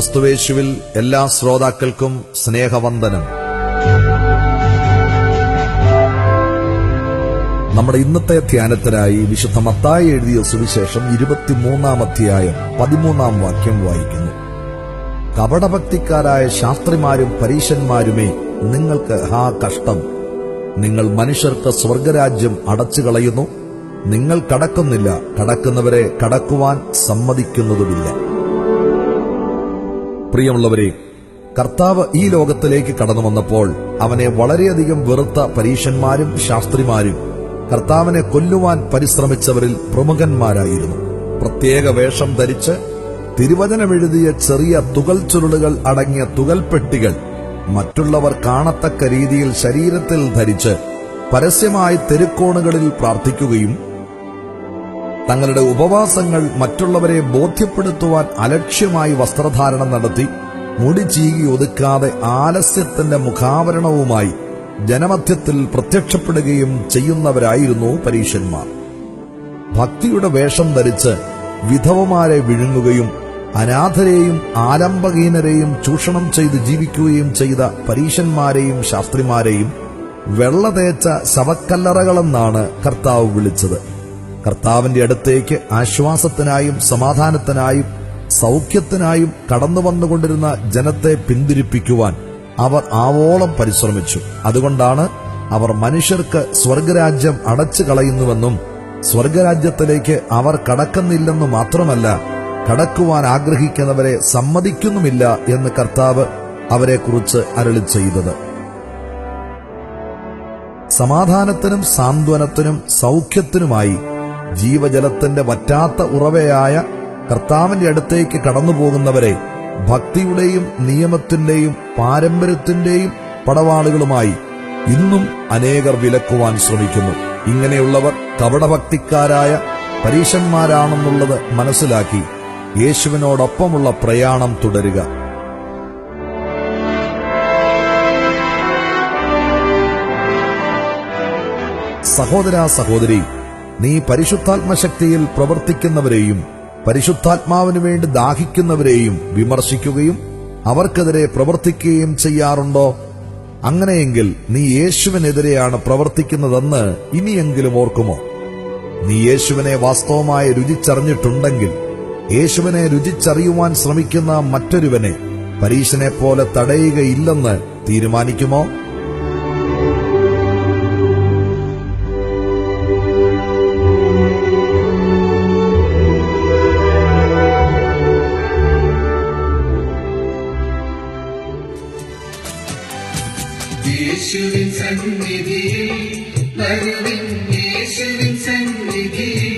ക്രിസ്തുവേശുവിൽ എല്ലാ ശ്രോതാക്കൾക്കും സ്നേഹവന്ദനം. നമ്മുടെ ഇന്നത്തെ ധ്യാനത്തിനായി വിശുദ്ധ മത്തായി എഴുതിയ സുവിശേഷം 23-ാം അധ്യായം 13-ാം വാക്യം വായിക്കുന്നു. കപടഭക്തിക്കാരായ ശാസ്ത്രിമാരും പരീശന്മാരുമേ, നിങ്ങൾക്ക് ഹാ കഷ്ടം! നിങ്ങൾ മനുഷ്യർക്ക് സ്വർഗരാജ്യം അടച്ചുകളയുന്നു. നിങ്ങൾ കടക്കുന്നില്ല, കടക്കുന്നവരെ കടക്കുവാൻ സമ്മതിക്കുന്നതുമില്ല. പ്രിയമുള്ളവരെ, കർത്താവ് ഈ ലോകത്തിലേക്ക് കടന്നു വന്നപ്പോൾ അവനെ വളരെയധികം വെറുത്ത പരീശന്മാരും ശാസ്ത്രിമാരും കർത്താവിനെ കൊല്ലുവാൻ പരിശ്രമിച്ചവരിൽ പ്രമുഖന്മാരായിരുന്നു. പ്രത്യേക വേഷം ധരിച്ച് തിരുവചനമെഴുതിയ ചെറിയ തുകൽ ചുരുളുകൾ അടങ്ങിയ തുകൽപ്പെട്ടികൾ മറ്റുള്ളവർ കാണത്തക്ക രീതിയിൽ ശരീരത്തിൽ ധരിച്ച് പരസ്യമായി തെരുക്കോണുകളിൽ പ്രാർത്ഥിക്കുകയും തങ്ങളുടെ ഉപവാസങ്ങൾ മറ്റുള്ളവരെ ബോധ്യപ്പെടുത്തുവാൻ അലക്ഷ്യമായി വസ്ത്രധാരണം നടത്തി മുടി ചീകി ഒതുക്കാതെ ആലസ്യത്തിന്റെ മുഖാവരണവുമായി ജനമധ്യത്തിൽ പ്രത്യക്ഷപ്പെടുകയും ചെയ്യുന്നവരായിരുന്നു പരീശന്മാർ. ഭക്തിയുടെ വേഷം ധരിച്ച് വിധവമാരെ വിഴുങ്ങുകയും അനാഥരെയും ആലംബഹീനരെയും ചൂഷണം ചെയ്ത് ജീവിക്കുകയും ചെയ്ത പരീശന്മാരെയും ശാസ്ത്രിമാരെയും വെള്ള തേച്ച ശവക്കല്ലറകളെന്നാണ് കർത്താവ് വിളിച്ചത്. കർത്താവിന്റെ അടുത്തേക്ക് ആശ്വാസത്തിനായും സമാധാനത്തിനായും സൗഖ്യത്തിനായും കടന്നു വന്നുകൊണ്ടിരുന്ന ജനത്തെ പിന്തിരിപ്പിക്കുവാൻ അവർ ആവോളം പരിശ്രമിച്ചു. അതുകൊണ്ടാണ് അവർ മനുഷ്യർക്ക് സ്വർഗരാജ്യം അടച്ചു കളയുന്നുവെന്നും സ്വർഗരാജ്യത്തിലേക്ക് അവർ കടക്കുന്നില്ലെന്നു മാത്രമല്ല, കടക്കുവാൻ ആഗ്രഹിക്കുന്നവരെ സമ്മതിക്കുന്നുമില്ല എന്ന് കർത്താവ് അവരെക്കുറിച്ച് അരുളി ചെയ്തത്. സമാധാനത്തിനും സാന്ത്വനത്തിനും സൗഖ്യത്തിനുമായി ജീവജലത്തിന്റെ വറ്റാത്ത ഉറവയായ കർത്താവിന്റെ അടുത്തേക്ക് കടന്നുപോകുന്നവരെ ഭക്തിയുടെയും നിയമത്തിന്റെയും പാരമ്പര്യത്തിന്റെയും പടവാളുകളുമായി ഇന്നും അനേകർ വിലക്കുവാൻ ശ്രമിക്കുന്നു. ഇങ്ങനെയുള്ളവർ കപടഭക്തിക്കാരായ പരീശന്മാരാണെന്നുള്ളത് മനസ്സിലാക്കി യേശുവിനോടൊപ്പമുള്ള പ്രയാണം തുടരുക. സഹോദരാ സഹോദരി, നീ പരിശുദ്ധാത്മശക്തിയിൽ പ്രവർത്തിക്കുന്നവരെയും പരിശുദ്ധാത്മാവിനു വേണ്ടി ദാഹിക്കുന്നവരെയും വിമർശിക്കുകയും അവർക്കെതിരെ പ്രവർത്തിക്കുകയും ചെയ്യാറുണ്ടോ? അങ്ങനെയെങ്കിൽ നീ യേശുവിനെതിരെയാണ് പ്രവർത്തിക്കുന്നതെന്ന് ഇനിയെങ്കിലും ഓർക്കുമോ? നീ യേശുവിനെ വാസ്തവമായി രുചിച്ചറിഞ്ഞിട്ടുണ്ടെങ്കിൽ യേശുവിനെ രുചിച്ചറിയുവാൻ ശ്രമിക്കുന്ന മറ്റൊരുവനെ പരീശനെ പോലെ തടയുകയില്ലെന്ന് തീരുമാനിക്കുമോ? യേശുവിൻ സന്നിധിയിൽ വരുവിൻ, യേശുവിൻ സന്നിധിയിൽ